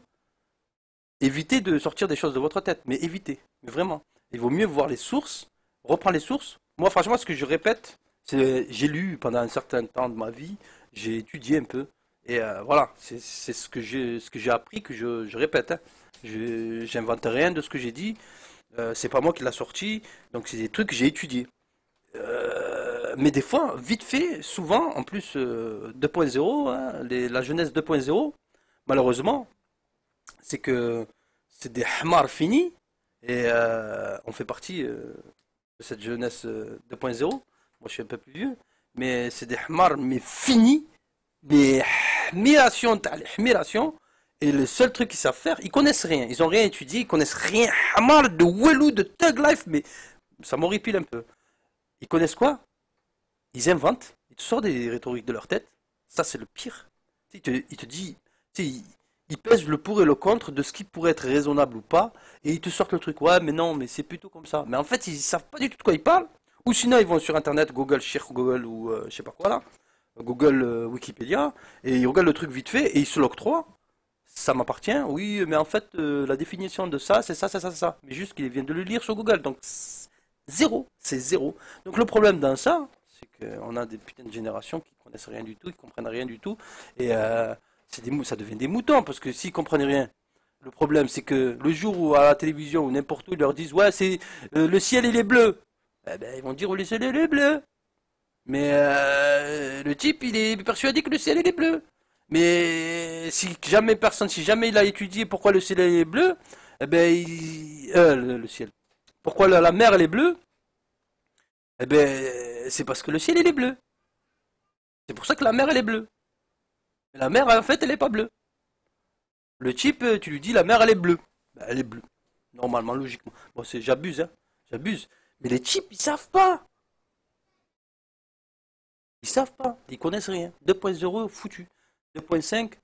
Évitez de sortir des choses de votre tête. Mais évitez. Mais vraiment. Il vaut mieux voir les sources. Reprendre les sources. Moi, franchement, ce que je répète, c'est j'ai lu pendant un certain temps de ma vie. J'ai étudié un peu. Et voilà, c'est ce que j'ai appris que je répète, hein. J'invente rien de ce que j'ai dit. C'est pas moi qui l'a sorti, donc c'est des trucs que j'ai étudiés. Mais des fois, vite fait, souvent, en plus 2.0, hein, la jeunesse 2.0, malheureusement, c'est que c'est des hamars finis et on fait partie de cette jeunesse 2.0. Moi, je suis un peu plus vieux, mais c'est des hamars mais finis, des hmirations, t'as les hmirations. Et le seul truc qu'ils savent faire, ils connaissent rien. Ils ont rien étudié, ils connaissent rien. Hamar de Welou, de Thug Life, mais ça m'horripile un peu. Ils connaissent quoi? Ils inventent, ils te sortent des rhétoriques de leur tête. Ça, c'est le pire. Il te dit, tu sais, il pèse le pour et le contre de ce qui pourrait être raisonnable ou pas, et ils te sortent le truc. Ouais, mais non, mais c'est plutôt comme ça. Mais en fait, ils savent pas du tout de quoi ils parlent. Ou sinon, ils vont sur Internet, Google, cherche Google ou je sais pas quoi là, Google, Wikipédia, et ils regardent le truc vite fait et ils se l'octroient. Ça m'appartient, oui, mais en fait, la définition de ça, c'est ça, ça, ça, ça. Mais juste qu'il vient de le lire sur Google, donc zéro, c'est zéro. Donc le problème dans ça, c'est qu'on a des putains de générations qui connaissent rien du tout, qui comprennent rien du tout, et ça devient des moutons, parce que s'ils comprennent rien, le problème c'est que le jour où à la télévision ou n'importe où ils leur disent ouais c'est le ciel il est bleu, eh ben, ils vont dire oh, le ciel il est bleu, mais le type il est persuadé que le ciel il est bleu. Mais si jamais il a étudié pourquoi le ciel est bleu, eh ben le ciel. Pourquoi la mer elle est bleue? Eh ben c'est parce que le ciel il est bleu. C'est pour ça que la mer elle est bleue. Mais la mer en fait elle est pas bleue. Le type tu lui dis la mer elle est bleue. Ben, elle est bleue. Normalement, logiquement. Bon j'abuse hein, j'abuse. Mais les types ils savent pas. Ils savent pas. Ils connaissent rien. 2.0 foutu. 2.5, ça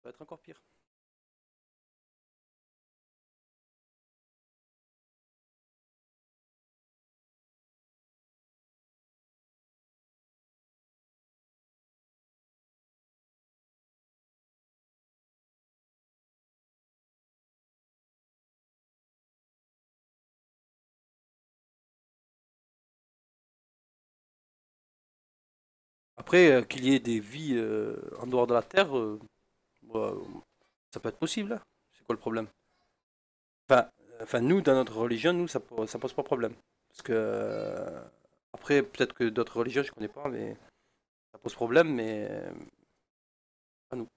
va être encore pire. Après, qu'il y ait des vies en dehors de la Terre, bah, ça peut être possible, hein. C'est quoi le problème? Enfin, nous, dans notre religion, nous, ça pose pas problème. Parce que, après, peut-être que d'autres religions, je connais pas, mais ça pose problème, mais pas nous.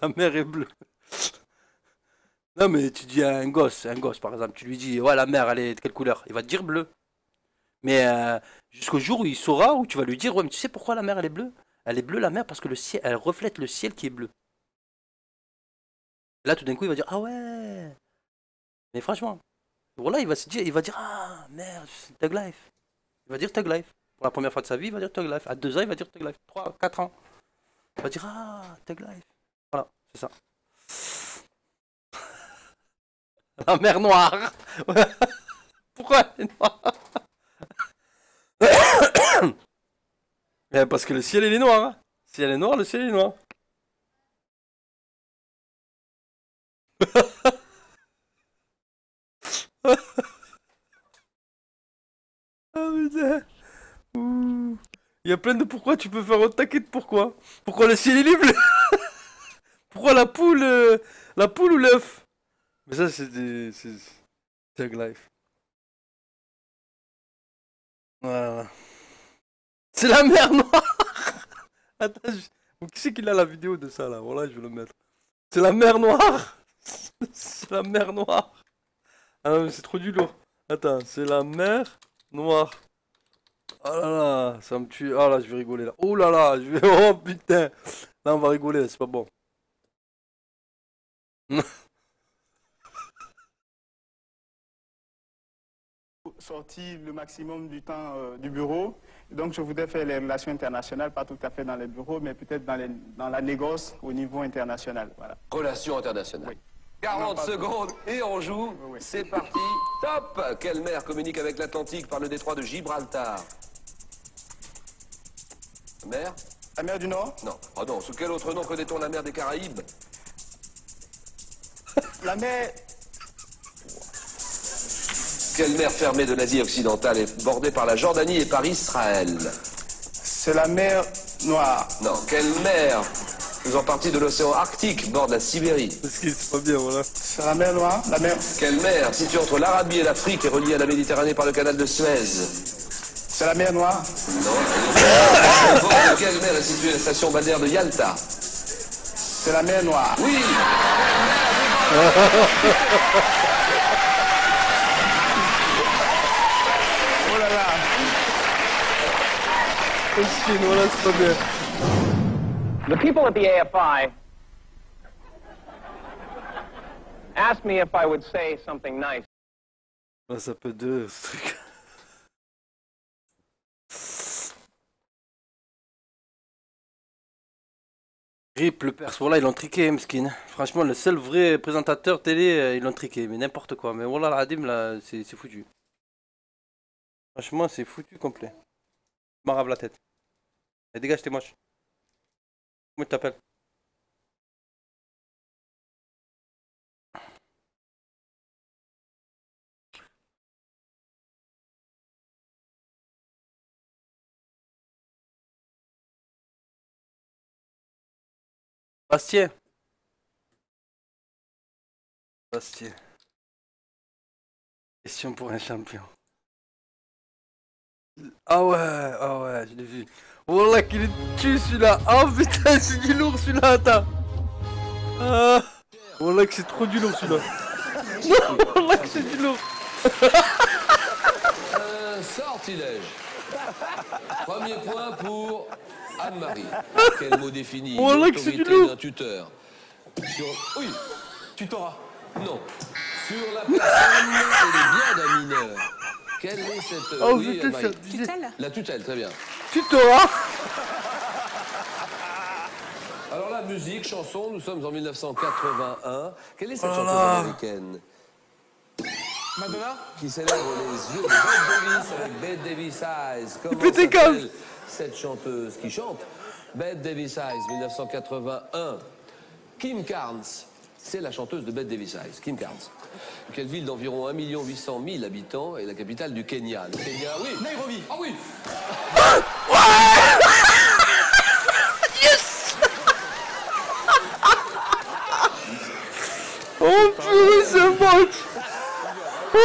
La mer est bleue. Non, mais tu dis à un gosse par exemple, tu lui dis, ouais, la mer, elle est de quelle couleur? Il va te dire bleu. Mais jusqu'au jour où il saura, où tu vas lui dire, ouais, mais tu sais pourquoi la mer, elle est bleue? Elle est bleue, la mer, parce que le ciel, elle reflète le ciel qui est bleu. Là, tout d'un coup, il va dire, ah ouais. Mais franchement, voilà, il va dire, ah merde, c'est Thug Life. Il va dire Thug Life. Pour la première fois de sa vie, il va dire Thug Life. À 2 ans, il va dire Thug Life. 3, 4 ans. Il va dire, ah, Thug Life. Voilà, c'est ça. La mer noire. Pourquoi elle est noire? Parce que le ciel, il est noir. Hein. Le ciel est noir, le ciel est noir. Ah putain. Ouh. Il y a plein de pourquoi tu peux faire autant taquet de pourquoi. Pourquoi le ciel il est bleu? Pourquoi la poule ou l'œuf? Mais ça c'est des... c'est Thug Life. Voilà. C'est la mer noire. Attends, qui c'est qu'il a la vidéo de ça là? Voilà, je vais le mettre. C'est la mer noire. C'est la mer noire. Ah non mais c'est trop du lourd. Attends, c'est la mer noire. Oh là là, ça me tue. Ah là, je vais rigoler là. Oh là là, je vais... Oh putain. Là, on va rigoler, c'est pas bon. Sorti le maximum du temps du bureau. Donc, je voudrais faire les relations internationales, pas tout à fait dans les bureaux, mais peut-être dans la négoce au niveau international. Voilà. Relations internationales. Oui. 40 secondes et on joue. Oui, oui. C'est parti. Top. Quelle mer communique avec l'Atlantique par le détroit de Gibraltar? Mer? La mer du Nord? Non. Oh non. Sous quel autre nom connaît-on la mer des Caraïbes? La mer... Quelle mer fermée de l'Asie occidentale est bordée par la Jordanie et par Israël? C'est la mer Noire. Non. Quelle mer faisant partie de l'océan Arctique borde la Sibérie? C'est pas bien, voilà. C'est la mer Noire? La mer... Quelle mer située entre l'Arabie et l'Afrique est reliée à la Méditerranée par le canal de Suez? C'est la mer Noire? Non. Au bord de quelle mer est située la station balnéaire de Yalta? C'est la mer Noire. Oui. Oh là là. Voilà, c'est pas bien. The people at the AFI asked me if I would say something nice. Ah, ça peut deux, ce truc. Rip, le perso, là, ils l'ont triqué, mesquine. Franchement, le seul vrai présentateur télé, ils l'ont triqué, mais n'importe quoi. Mais voilà, la Hadim, là, c'est foutu. Franchement, c'est foutu complet. Je m'en rave la tête. Et dégage, t'es moche. Comment tu t'appelles? Bastien. Bastien. Question pour un champion. Ah ouais, je l'ai vu. Wallah qu'il est tue celui-là. Oh putain, c'est du lourd celui-là, attends. Ah. Wallah que c'est trop du lourd celui-là. Non, wallah que c'est du lourd. Sortilège. Premier point pour Anne-Marie. Quel mot définit Wallah que c'est du l'autorité lourd. d'un tuteur? Oui, Tutorat. non. Sur la personne et les biens d'un mineur. Quelle est cette... Oh oui, putain, Anne-Marie. c'est... Tutelle. La tutelle, très bien. Tu t'auras. Alors la musique, chanson, nous sommes en 1981. Quelle est cette chanteuse américaine? Madonna? Qui célèbre les yeux de Bette Davis avec Bette Davis Eyes. Comment Pété s'appelle cette chanteuse qui chante Bette Davis Eyes, 1981. Kim Carnes, c'est la chanteuse de Bette Davis Eyes, Kim Carnes. Quelle ville d'environ 1 800 000 habitants est la capitale du Kenya? Le Kenya, oui. Nairobi. Ah oui. Oh purée, c'est moche. Oh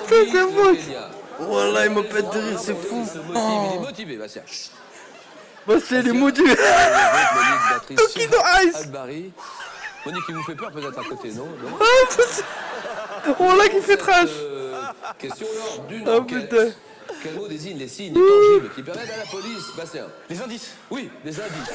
putain, c'est moche. Voilà, il me pète de rire, c'est fou. Il est motivé, Bastien. Bastien, il est motivé. Tokino Ice. Al-Bari. Monique, qui vous fait peur peut-être à côté, non? Oh là, qui fait trash. Question lors d'une Oh enquête. putain. Quel mot désigne les signes tangibles qui permettent à la police, Bastien? Les indices. Oui, des indices.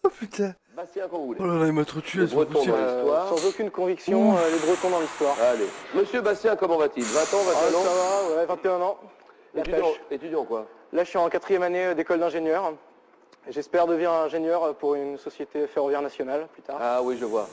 Oh putain. Bastien, quand vous voulez. Oh là là, il m'a trop tué, c'est pas Breton possible. dans l'histoire. Sans aucune conviction, les Bretons dans l'histoire. Allez. Monsieur Bastien, comment va-t-il? 20 ans, 21 ans? Ça va, ouais, 21 ans. La Étudiant, pêche. étudiant quoi? Là, je suis en 4e année d'école d'ingénieur. J'espère devenir ingénieur pour une société ferroviaire nationale plus tard. Ah oui, je vois.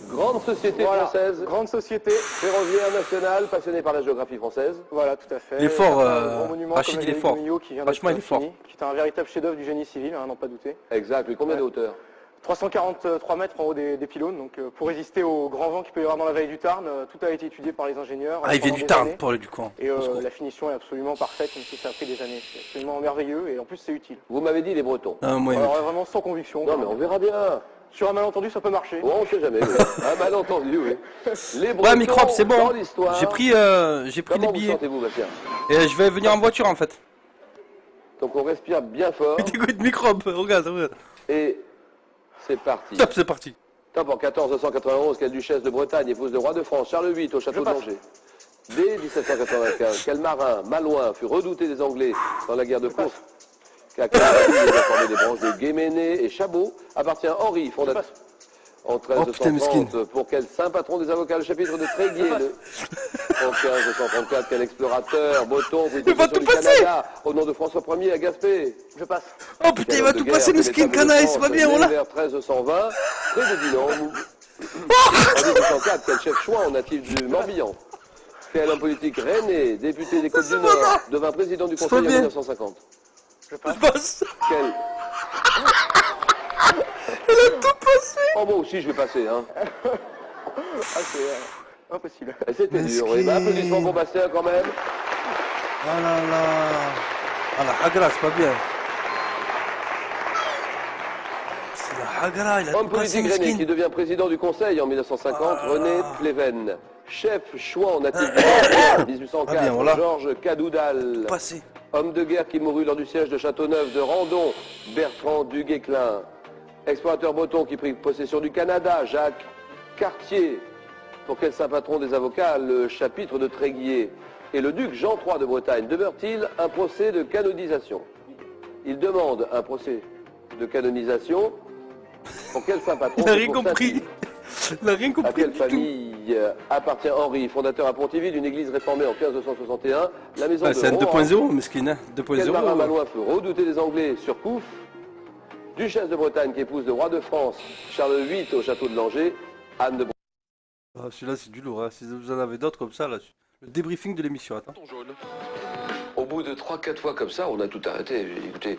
Grande société Voilà, française, grande société. ferroviaire nationale, passionnée par la géographie française. Voilà, tout à fait. Il est fort, Un grand monument Rachid, comme il est l'Amérique fort. de Millau qui vient Franchement, d'être il est fort. fini, qui est un véritable chef-d'œuvre du génie civil, n'en pas douter. Exact. Et combien de hauteur? 343 mètres en haut des pylônes, donc pour résister au grand vent qu'il peut y avoir dans la vallée du Tarn, tout a été étudié par les ingénieurs. Ah, il vient pendant du des Tarn années. pour aller du coin. Et la finition est absolument parfaite, même si ça a pris des années. C'est absolument merveilleux et en plus c'est utile. Vous m'avez dit les Bretons. Ah, moi, Alors vraiment sans conviction. Non, mais on verra bien. Sur un malentendu, ça peut marcher. Bon, on sait jamais. Oui. Un malentendu, oui. Les Bretons Ouais, microbe, c'est bon. dans l'histoire. J'ai pris les Comment vous billets. sentez-vous, Bastien? Et je vais venir en voiture en fait. Donc on respire bien fort. Écoute, microbe, regarde, regarde. Et c'est parti. Top, c'est parti. Top, en 1491, quelle duchesse de Bretagne, épouse de roi de France, Charles VIII, au château Je passe. d'Angers. Dès 1795, quel marin, Malouin, fut redouté des Anglais dans la guerre de course. Qu'à Cavalier, il a formé des branches de Guéméné et Chabot, appartient Henri, fondateur. En Oh, putain, 1330, pour quel saint patron des avocats, le chapitre de Tréguier, en 1534, quel explorateur, breton, prit Il va possession tout du passer. Canada, au nom de François Ier à Gaspé. Je passe. Oh putain, il va tout passer, le skin canaille, c'est pas bien, voilà. Vers 1320, près de Dinan. En 1804, quel chef chouan natif du Morbihan. Quel homme politique rennais, député des Côtes du Nord, devint président du C'est Conseil en pas bien. 1950. Je passe. Je passe. Quel... Il a tout passé. Oh, moi aussi, je vais passer, hein. Ah, c'est impossible. Et c'était dur, oui. Bah, applaudissements pour Bastien, quand même. Oh là là. Ah la hagra, c'est pas bien. C'est la hagra, il a Homme tout passé, politique rennais qui miskin. devient président du Conseil en 1950, Ah. René Pleven. Chef chouan natif du Morbihan en 1804, Ah bien, voilà. Georges Cadoudal. Passé. Homme de guerre qui mourut lors du siège de Châteauneuf de Randon, Bertrand Duguesclin. Explorateur breton qui prit possession du Canada, Jacques Cartier. Pour quel saint patron des avocats, le chapitre de Tréguier. Et le duc Jean III de Bretagne demeure-t-il un procès de canonisation? Il demande un procès de canonisation. Pour quel saint patron? Il a C'est rien pour sa compris. fille. Il a rien À compris quelle du tout. famille appartient Henri, fondateur à Pontivy d'une église réformée en 1561, la maison Ah, de c'est un Rohan. 2.0, miskin, hein. Quel 2.0. marin malouin fut redouté des Anglais sur Couf? Duchesse de Bretagne qui épouse le roi de France, Charles VIII au château de Langeais, Anne de Bretagne. Ah, celui-là, c'est du lourd, hein. Si vous en avez d'autres comme ça, là. Le débriefing de l'émission, attends. Au bout de 3-4 fois comme ça, on a tout arrêté. Écoutez,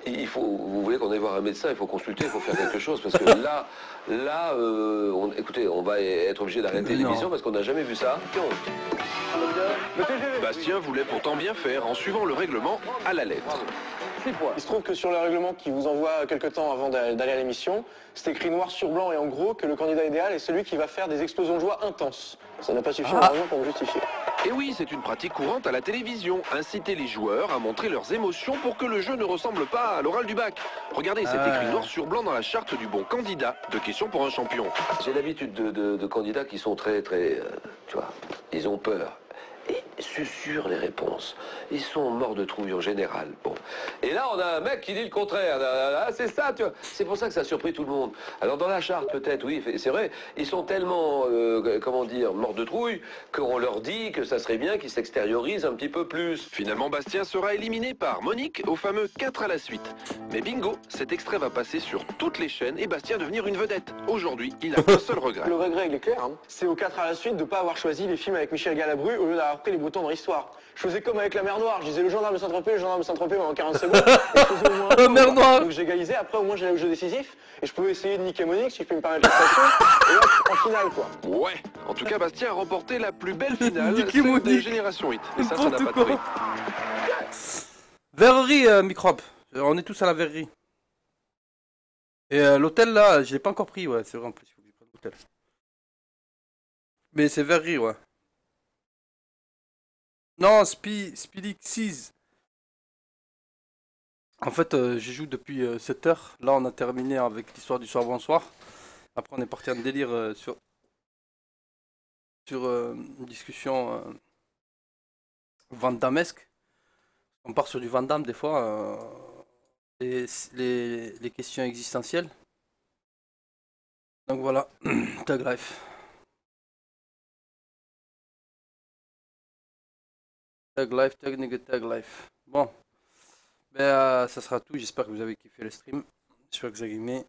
il faut, vous voulez qu'on aille voir un médecin, il faut consulter, il faut faire quelque chose, parce que écoutez, on va être obligé d'arrêter Non. l'émission parce qu'on n'a jamais vu ça. Bastien voulait pourtant bien faire en suivant le règlement à la lettre. Il se trouve que sur le règlement qui vous envoie quelques temps avant d'aller à l'émission, c'est écrit noir sur blanc et en gros que le candidat idéal est celui qui va faire des explosions de joie intenses. Ça n'a pas suffi malheureusement pour me justifier. Et oui, c'est une pratique courante à la télévision, inciter les joueurs à montrer leurs émotions pour que le jeu ne ressemble pas à l'oral du bac. Regardez, c'est écrit noir sur blanc dans la charte du bon candidat de questions pour un champion. J'ai l'habitude de candidats qui sont très, tu vois, ils ont peur. Et susurrent les réponses. Ils sont morts de trouille en général. Bon. Et là, on a un mec qui dit le contraire. Ah, c'est ça, tu vois. C'est pour ça que ça a surpris tout le monde. Alors, dans la charte, peut-être, oui, c'est vrai, ils sont tellement, comment dire, morts de trouille, qu'on leur dit que ça serait bien qu'ils s'extériorisent un petit peu plus. Finalement, Bastien sera éliminé par Monique au fameux 4 à la suite. Mais bingo, cet extrait va passer sur toutes les chaînes et Bastien devenir une vedette. Aujourd'hui, il n'a qu'un seul regret. Le regret, il est clair. Hein. C'est au 4 à la suite de ne pas avoir choisi les films avec Michel Galabru au lieu d'avoir pris les boutons de l'histoire. Je faisais comme avec la mer Noire. Je disais le gendarme de Saint-Tropez pendant 40 secondes. Et je faisais au moins La mer Noire. Donc j'égalisais. Après, au moins, j'allais au jeu décisif. Et je pouvais essayer de niquer Monique, si je peux me permettre l'expression. Et hop, en finale, quoi. Ouais, en tout cas, Bastien a remporté la plus belle finale, Nicky celle Monique. de Génération 8. Et ça n'a N'importe pas de quoi. prix. Verrerie, microbe. On est tous à la verrerie. Et l'hôtel là, je l'ai pas encore pris, ouais, c'est vrai en plus, il faut que je prenne l'hôtel. Mais c'est verrerie, ouais. Non, Spilixies. En fait, je joue depuis 7 heures. Là, on a terminé avec l'histoire du soir bonsoir. Après, on est parti en délire sur une discussion Van Dammesque. On part sur du Van Damme des fois. Les questions existentielles. Donc voilà, Tag Life. Tag Life, Tag Nigga Tag Life. Bon, ben, ça sera tout. J'espère que vous avez kiffé le stream. J'espère que vous avez aimé.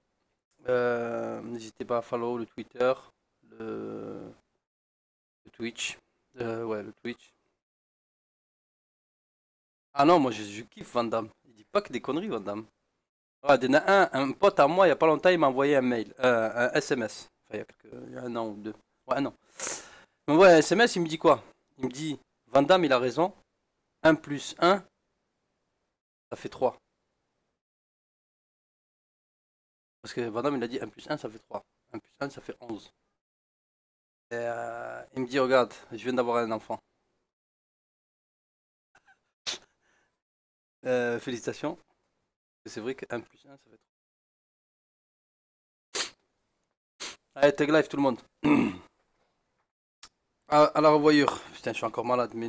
N'hésitez pas à follow le Twitter, le Twitch. Ouais, le Twitch. Ah non, moi je kiffe Van Damme. Il dit pas que des conneries, Van Damme. Ah, il y en a un pote à moi, il y a pas longtemps, il m'a envoyé un mail, un SMS. Enfin, il y a un an ou deux. Ouais, un an. Il m'envoie un SMS, il me dit quoi? Il me dit, Van Damme, il a raison. 1 plus 1, ça fait 3. Parce que Van Damme, il a dit 1 plus 1, ça fait 3. 1 plus 1, ça fait 11. Et, il me dit, regarde, je viens d'avoir un enfant. Félicitations. C'est vrai que 1 plus 1, ça fait 3. Allez, tag live tout le monde. À la revoyure. Putain, je suis encore malade, mais...